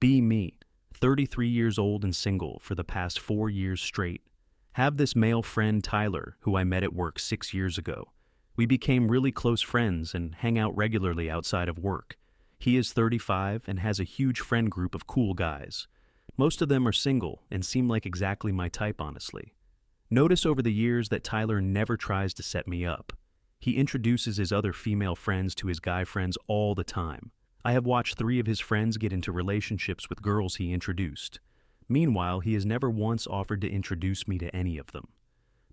Be me, 33 years old and single for the past 4 years straight. Have this male friend Tyler, who I met at work 6 years ago. We became really close friends and hang out regularly outside of work. He is 35 and has a huge friend group of cool guys. Most of them are single and seem like exactly my type, honestly. Notice over the years that Tyler never tries to set me up. He introduces his other female friends to his guy friends all the time. I have watched 3 of his friends get into relationships with girls he introduced. Meanwhile, he has never once offered to introduce me to any of them.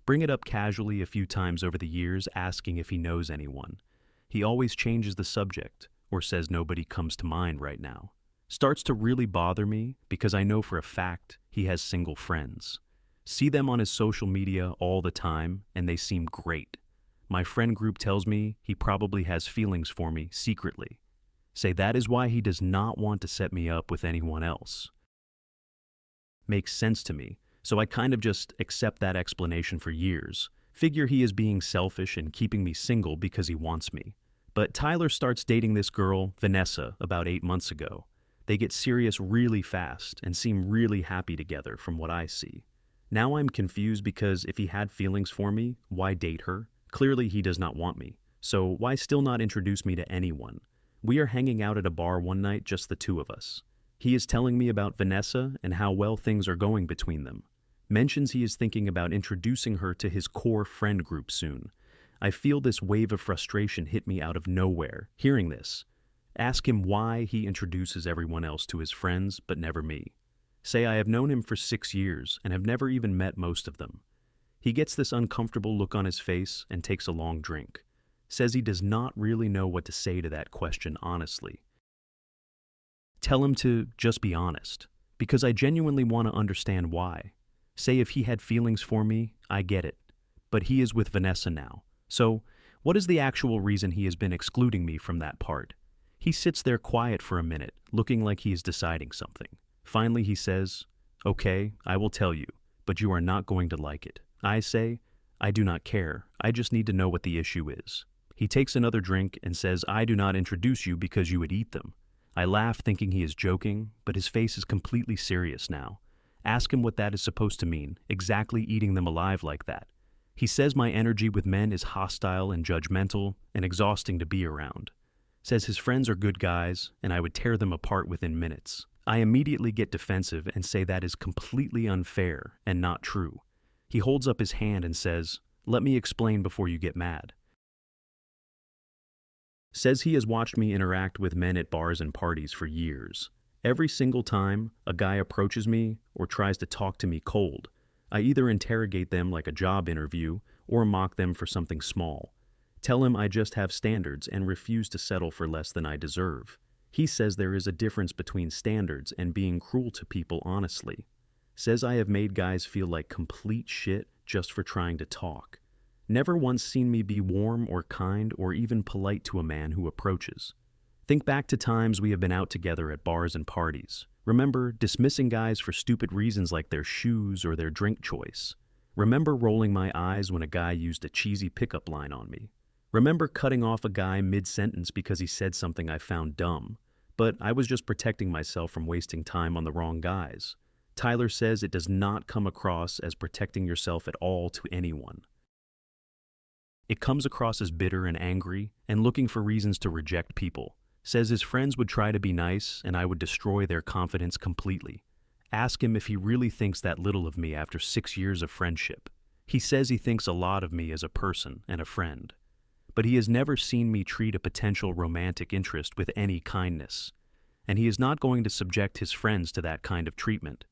Bring it up casually a few times over the years, asking if he knows anyone. He always changes the subject, or says nobody comes to mind right now. Starts to really bother me because I know for a fact he has single friends. See them on his social media all the time, and they seem great. My friend group tells me he probably has feelings for me secretly. Say that is why he does not want to set me up with anyone else. Makes sense to me, so I kind of just accept that explanation for years. Figure he is being selfish and keeping me single because he wants me. But Tyler starts dating this girl, Vanessa, about 8 months ago. They get serious really fast and seem really happy together from what I see. Now I'm confused because if he had feelings for me, why date her? Clearly he does not want me, so why still not introduce me to anyone? We are hanging out at a bar one night, just the 2 of us. He is telling me about Vanessa and how well things are going between them. Mentions he is thinking about introducing her to his core friend group soon. I feel this wave of frustration hit me out of nowhere, hearing this. Ask him why he introduces everyone else to his friends, but never me. Say I have known him for 6 years and have never even met most of them. He gets this uncomfortable look on his face and takes a long drink. Says he does not really know what to say to that question honestly. Tell him to just be honest, because I genuinely want to understand why. Say if he had feelings for me, I get it. But he is with Vanessa now. So, what is the actual reason he has been excluding me from that part? He sits there quiet for a minute, looking like he is deciding something. Finally he says, "Okay, I will tell you, but you are not going to like it." I say, "I do not care, I just need to know what the issue is." He takes another drink and says, "I do not introduce you because you would eat them." I laugh thinking he is joking, but his face is completely serious now. Ask him what that is supposed to mean, exactly eating them alive like that. He says my energy with men is hostile and judgmental and exhausting to be around. Says his friends are good guys and I would tear them apart within minutes. I immediately get defensive and say that is completely unfair and not true. He holds up his hand and says, "Let me explain before you get mad." Says he has watched me interact with men at bars and parties for years. Every single time a guy approaches me or tries to talk to me cold, I either interrogate them like a job interview or mock them for something small. Tell him I just have standards and refuse to settle for less than I deserve. He says there is a difference between standards and being cruel to people honestly. Says I have made guys feel like complete shit just for trying to talk. Never once seen me be warm or kind or even polite to a man who approaches. Think back to times we have been out together at bars and parties. Remember dismissing guys for stupid reasons like their shoes or their drink choice. Remember rolling my eyes when a guy used a cheesy pickup line on me. Remember cutting off a guy mid-sentence because he said something I found dumb. But I was just protecting myself from wasting time on the wrong guys. Tyler says it does not come across as protecting yourself at all to anyone. It comes across as bitter and angry and looking for reasons to reject people. Says his friends would try to be nice and I would destroy their confidence completely. Ask him if he really thinks that little of me after 6 years of friendship. He says he thinks a lot of me as a person and a friend. But he has never seen me treat a potential romantic interest with any kindness. And he is not going to subject his friends to that kind of treatment.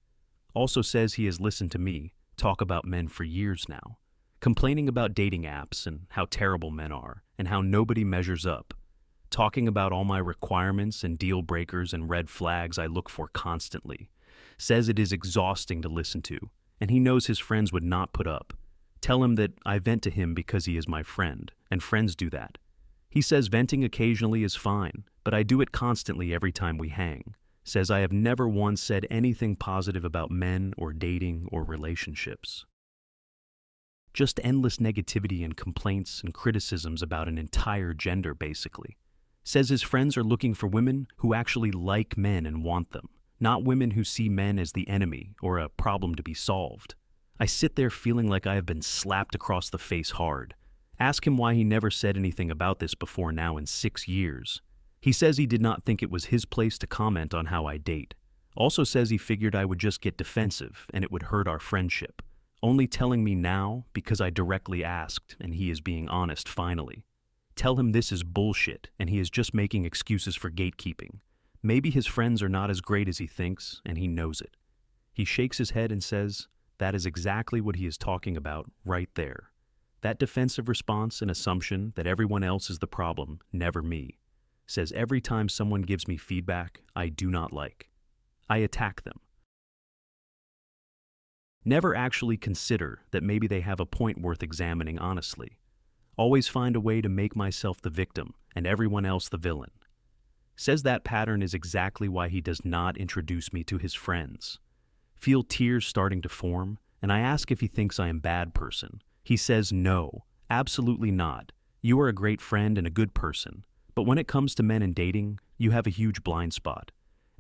Also says he has listened to me talk about men for years now. Complaining about dating apps and how terrible men are and how nobody measures up. Talking about all my requirements and deal breakers and red flags I look for constantly. Says it is exhausting to listen to, and he knows his friends would not put up. Tell him that I vent to him because he is my friend, and friends do that. He says venting occasionally is fine, but I do it constantly every time we hang. Says I have never once said anything positive about men or dating or relationships. Just endless negativity and complaints and criticisms about an entire gender, basically. Says his friends are looking for women who actually like men and want them, not women who see men as the enemy or a problem to be solved. I sit there feeling like I have been slapped across the face hard. Ask him why he never said anything about this before now in 6 years. He says he did not think it was his place to comment on how I date. Also says he figured I would just get defensive and it would hurt our friendship. Only telling me now because I directly asked and he is being honest finally. Tell him this is bullshit and he is just making excuses for gatekeeping. Maybe his friends are not as great as he thinks and he knows it. He shakes his head and says, that is exactly what he is talking about right there. That defensive response and assumption that everyone else is the problem, never me. Says every time someone gives me feedback I do not like, I attack them. Never actually consider that maybe they have a point worth examining honestly. Always find a way to make myself the victim and everyone else the villain. Says that pattern is exactly why he does not introduce me to his friends. Feel tears starting to form, and I ask if he thinks I am a bad person. He says no, absolutely not. You are a great friend and a good person, but when it comes to men and dating, you have a huge blind spot.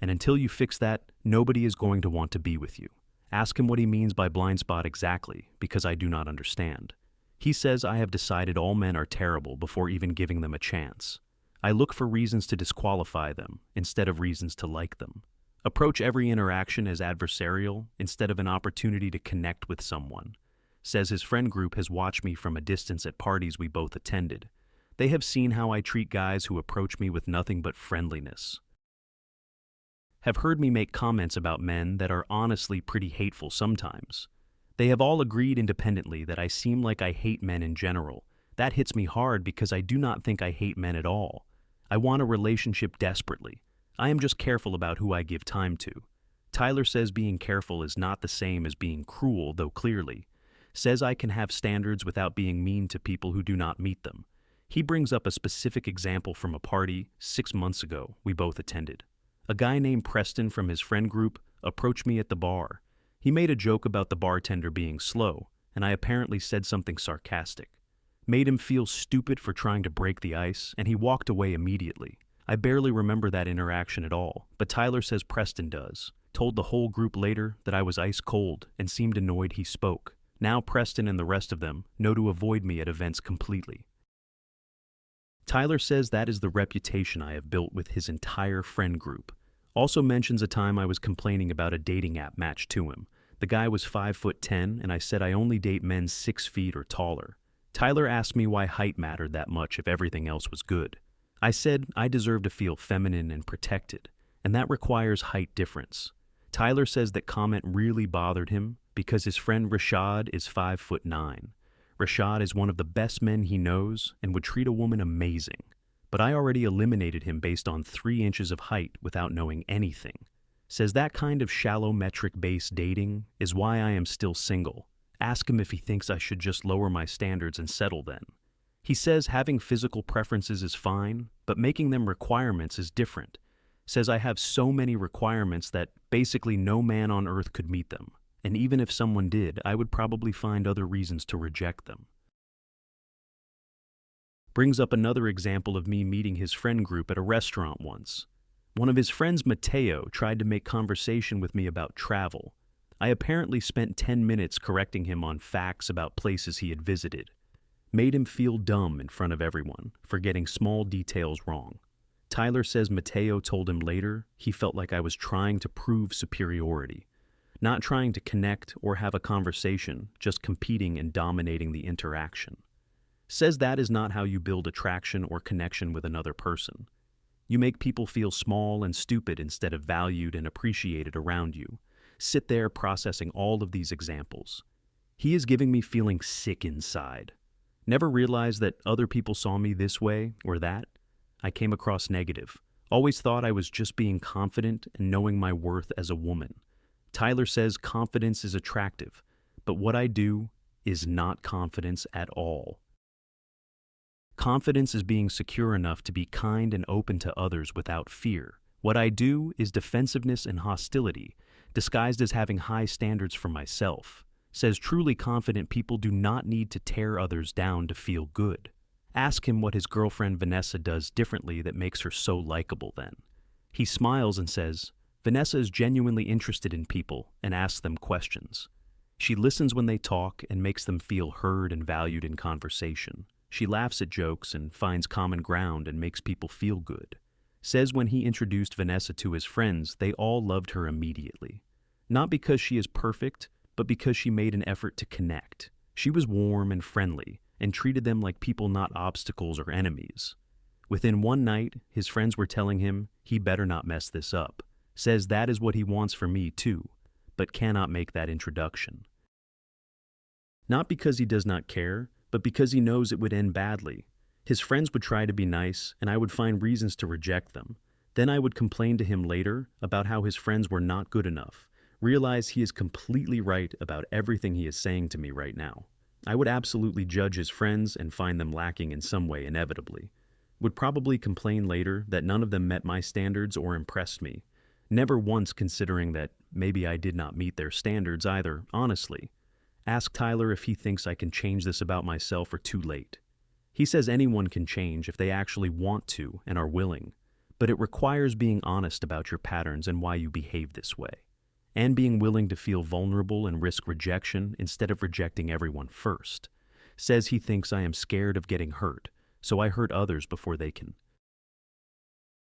And until you fix that, nobody is going to want to be with you. Ask him what he means by blind spot exactly, because I do not understand. He says I have decided all men are terrible before even giving them a chance. I look for reasons to disqualify them instead of reasons to like them. Approach every interaction as adversarial instead of an opportunity to connect with someone. Says his friend group has watched me from a distance at parties we both attended. They have seen how I treat guys who approach me with nothing but friendliness. Have heard me make comments about men that are honestly pretty hateful sometimes. They have all agreed independently that I seem like I hate men in general. That hits me hard because I do not think I hate men at all. I want a relationship desperately. I am just careful about who I give time to. Tyler says being careful is not the same as being cruel, though clearly. Says I can have standards without being mean to people who do not meet them. He brings up a specific example from a party 6 months ago we both attended. A guy named Preston from his friend group approached me at the bar. He made a joke about the bartender being slow, and I apparently said something sarcastic. Made him feel stupid for trying to break the ice, and he walked away immediately. I barely remember that interaction at all, but Tyler says Preston does. Told the whole group later that I was ice cold and seemed annoyed he spoke. Now Preston and the rest of them know to avoid me at events completely. Tyler says that is the reputation I have built with his entire friend group. Also mentions a time I was complaining about a dating app match to him. The guy was 5'10" and I said I only date men 6 feet or taller. Tyler asked me why height mattered that much if everything else was good. I said I deserve to feel feminine and protected, and that requires height difference. Tyler says that comment really bothered him because his friend Rashad is 5'9". Rashad is one of the best men he knows and would treat a woman amazing. But I already eliminated him based on 3 inches of height without knowing anything. Says that kind of shallow metric-based dating is why I am still single. Ask him if he thinks I should just lower my standards and settle then. He says having physical preferences is fine, but making them requirements is different. Says I have so many requirements that basically no man on earth could meet them. And even if someone did, I would probably find other reasons to reject them. Brings up another example of me meeting his friend group at a restaurant once. One of his friends, Mateo, tried to make conversation with me about travel. I apparently spent 10 minutes correcting him on facts about places he had visited. Made him feel dumb in front of everyone for getting small details wrong. Tyler says Mateo told him later he felt like I was trying to prove superiority. Not trying to connect or have a conversation, just competing and dominating the interaction. Says that is not how you build attraction or connection with another person. You make people feel small and stupid instead of valued and appreciated around you. Sit there processing all of these examples. He is giving me feeling sick inside. Never realized that other people saw me this way or that. I came across negative. Always thought I was just being confident and knowing my worth as a woman. Tyler says confidence is attractive, but what I do is not confidence at all. Confidence is being secure enough to be kind and open to others without fear. What I do is defensiveness and hostility, disguised as having high standards for myself. Says truly confident people do not need to tear others down to feel good. Ask him what his girlfriend Vanessa does differently that makes her so likable then. He smiles and says, Vanessa is genuinely interested in people and asks them questions. She listens when they talk and makes them feel heard and valued in conversation. She laughs at jokes and finds common ground and makes people feel good. Says when he introduced Vanessa to his friends, they all loved her immediately. Not because she is perfect, but because she made an effort to connect. She was warm and friendly and treated them like people, not obstacles or enemies. Within one night, his friends were telling him he better not mess this up. Says that is what he wants for me too, but cannot make that introduction. Not because he does not care, but because he knows it would end badly. His friends would try to be nice, and I would find reasons to reject them. Then I would complain to him later about how his friends were not good enough. Realize he is completely right about everything he is saying to me right now. I would absolutely judge his friends and find them lacking in some way inevitably. Would probably complain later that none of them met my standards or impressed me. Never once considering that maybe I did not meet their standards either, honestly. Ask Tyler if he thinks I can change this about myself or too late. He says anyone can change if they actually want to and are willing, but it requires being honest about your patterns and why you behave this way, and being willing to feel vulnerable and risk rejection instead of rejecting everyone first. Says he thinks I am scared of getting hurt, so I hurt others before they can.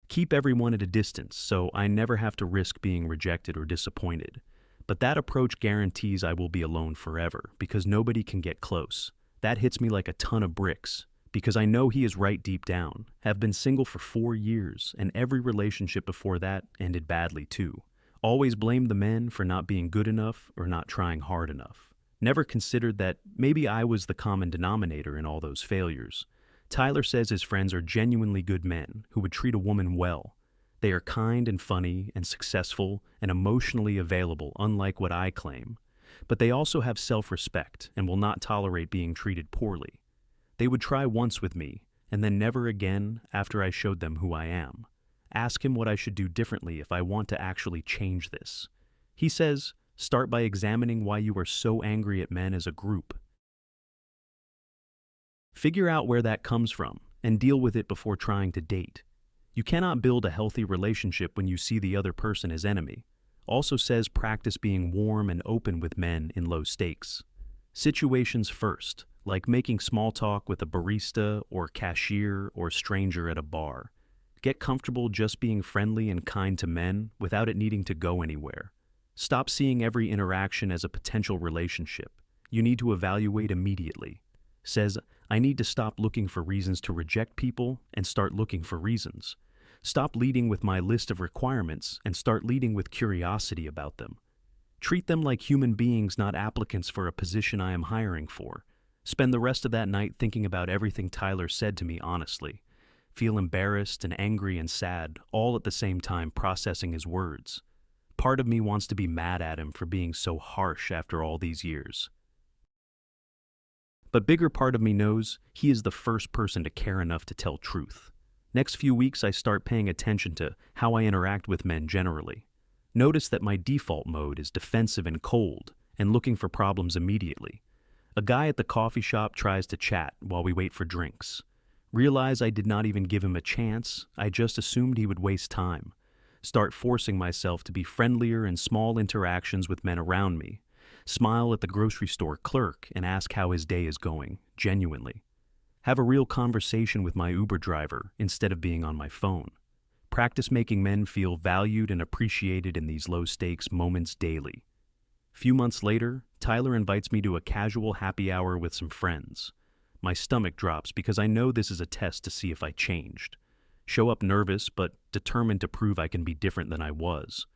Keep everyone at a distance so I never have to risk being rejected or disappointed. But that approach guarantees I will be alone forever because nobody can get close. That hits me like a ton of bricks because I know he is right deep down. Have been single for 4 years and every relationship before that ended badly too. Always blamed the men for not being good enough or not trying hard enough. Never considered that maybe I was the common denominator in all those failures. Tyler says his friends are genuinely good men who would treat a woman well. They are kind and funny and successful and emotionally available, unlike what I claim. But they also have self-respect and will not tolerate being treated poorly. They would try once with me and then never again after I showed them who I am. Ask him what I should do differently if I want to actually change this. He says, start by examining why you are so angry at men as a group. Figure out where that comes from and deal with it before trying to date. You cannot build a healthy relationship when you see the other person as enemy. Also says practice being warm and open with men in low stakes. Situations first, like making small talk with a barista or cashier or stranger at a bar. Get comfortable just being friendly and kind to men without it needing to go anywhere. Stop seeing every interaction as a potential relationship. You need to evaluate immediately. Says, I need to stop looking for reasons to reject people and start looking for reasons. Stop leading with my list of requirements and start leading with curiosity about them. Treat them like human beings, not applicants for a position I am hiring for. Spend the rest of that night thinking about everything Tyler said to me honestly. Feel embarrassed and angry and sad, all at the same time processing his words. Part of me wants to be mad at him for being so harsh after all these years. But bigger part of me knows he is the first person to care enough to tell truth. Next few weeks I start paying attention to how I interact with men generally. Notice that my default mode is defensive and cold and looking for problems immediately. A guy at the coffee shop tries to chat while we wait for drinks. Realize I did not even give him a chance, I just assumed he would waste time. Start forcing myself to be friendlier in small interactions with men around me. Smile at the grocery store clerk and ask how his day is going, genuinely. Have a real conversation with my Uber driver instead of being on my phone. Practice making men feel valued and appreciated in these low-stakes moments daily. Few months later, Tyler invites me to a casual happy hour with some friends. My stomach drops because I know this is a test to see if I changed. Show up nervous but determined to prove I can be different than I was.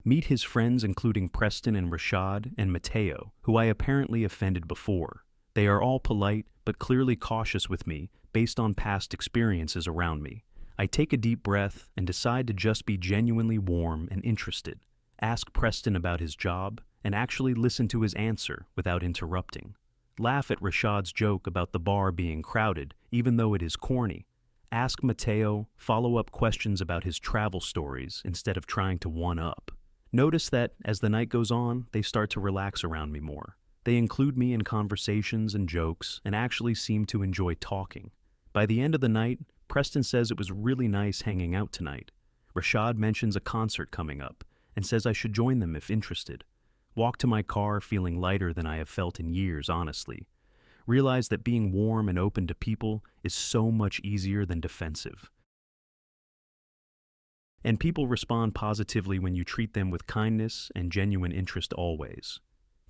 Meet his friends including Preston and Rashad and Mateo, who I apparently offended before. They are all polite but clearly cautious with me based on past experiences around me. I take a deep breath and decide to just be genuinely warm and interested. Ask Preston about his job and actually listen to his answer without interrupting. Laugh at Rashad's joke about the bar being crowded, even though it is corny. Ask Mateo follow-up questions about his travel stories instead of trying to one-up. Notice that, as the night goes on, they start to relax around me more. They include me in conversations and jokes and actually seem to enjoy talking. By the end of the night, Preston says it was really nice hanging out tonight. Rashad mentions a concert coming up and says I should join them if interested. Walk to my car feeling lighter than I have felt in years, honestly. Realize that being warm and open to people is so much easier than defensive. And people respond positively when you treat them with kindness and genuine interest always.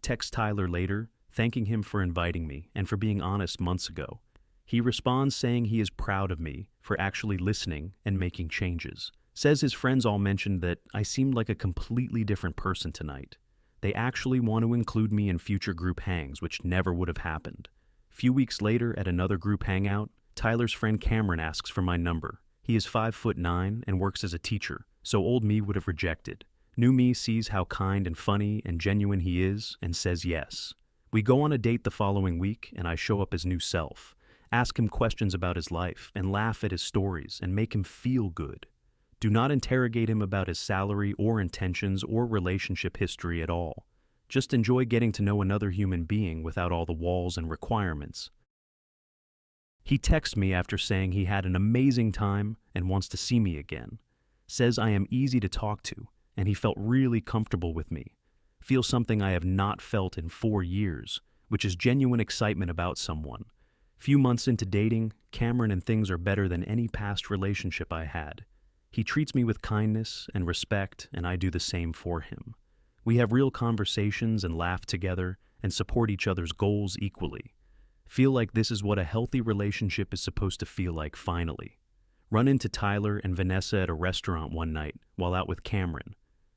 Text Tyler later, thanking him for inviting me and for being honest months ago. He responds saying he is proud of me for actually listening and making changes. Says his friends all mentioned that I seemed like a completely different person tonight. They actually want to include me in future group hangs, which never would have happened. Few weeks later, at another group hangout, Tyler's friend Cameron asks for my number. He is 5'9" and works as a teacher, so old me would have rejected. New me sees how kind and funny and genuine he is and says yes. We go on a date the following week and I show up as new self, ask him questions about his life and laugh at his stories and make him feel good. Do not interrogate him about his salary or intentions or relationship history at all. Just enjoy getting to know another human being without all the walls and requirements. He texts me after saying he had an amazing time and wants to see me again. Says I am easy to talk to and he felt really comfortable with me. Feels something I have not felt in 4 years, which is genuine excitement about someone. Few months into dating, Cameron and things are better than any past relationship I had. He treats me with kindness and respect and I do the same for him. We have real conversations and laugh together and support each other's goals equally. Feel like this is what a healthy relationship is supposed to feel like finally. Run into Tyler and Vanessa at a restaurant one night while out with Cameron.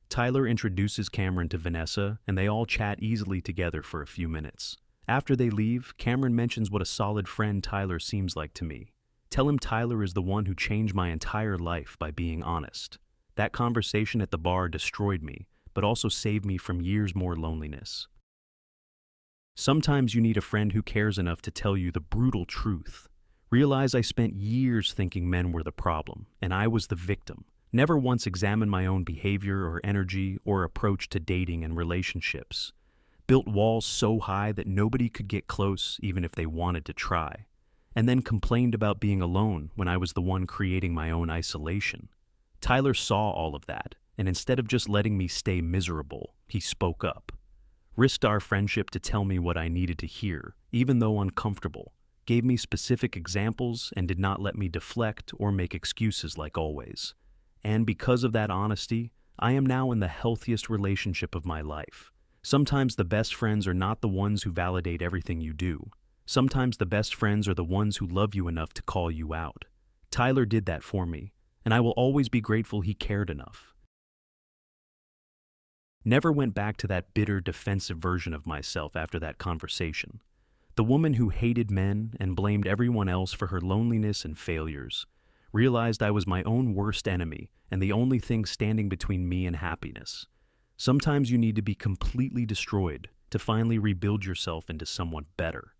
Tyler introduces Cameron to Vanessa and they all chat easily together for a few minutes. After they leave, Cameron mentions what a solid friend Tyler seems like to me. Tell him Tyler is the one who changed my entire life by being honest. That conversation at the bar destroyed me, but also saved me from years more loneliness. Sometimes you need a friend who cares enough to tell you the brutal truth. Realize I spent years thinking men were the problem, and I was the victim. Never once examined my own behavior or energy or approach to dating and relationships. Built walls so high that nobody could get close even if they wanted to try. And then complained about being alone when I was the one creating my own isolation. Tyler saw all of that, and instead of just letting me stay miserable, he spoke up. Risked our friendship to tell me what I needed to hear, even though uncomfortable, gave me specific examples and did not let me deflect or make excuses like always. And because of that honesty, I am now in the healthiest relationship of my life. Sometimes the best friends are not the ones who validate everything you do. Sometimes the best friends are the ones who love you enough to call you out. Tyler did that for me, and I will always be grateful he cared enough. Never went back to that bitter, defensive version of myself after that conversation. The woman who hated men and blamed everyone else for her loneliness and failures. Realized I was my own worst enemy and the only thing standing between me and happiness. Sometimes you need to be completely destroyed to finally rebuild yourself into someone better.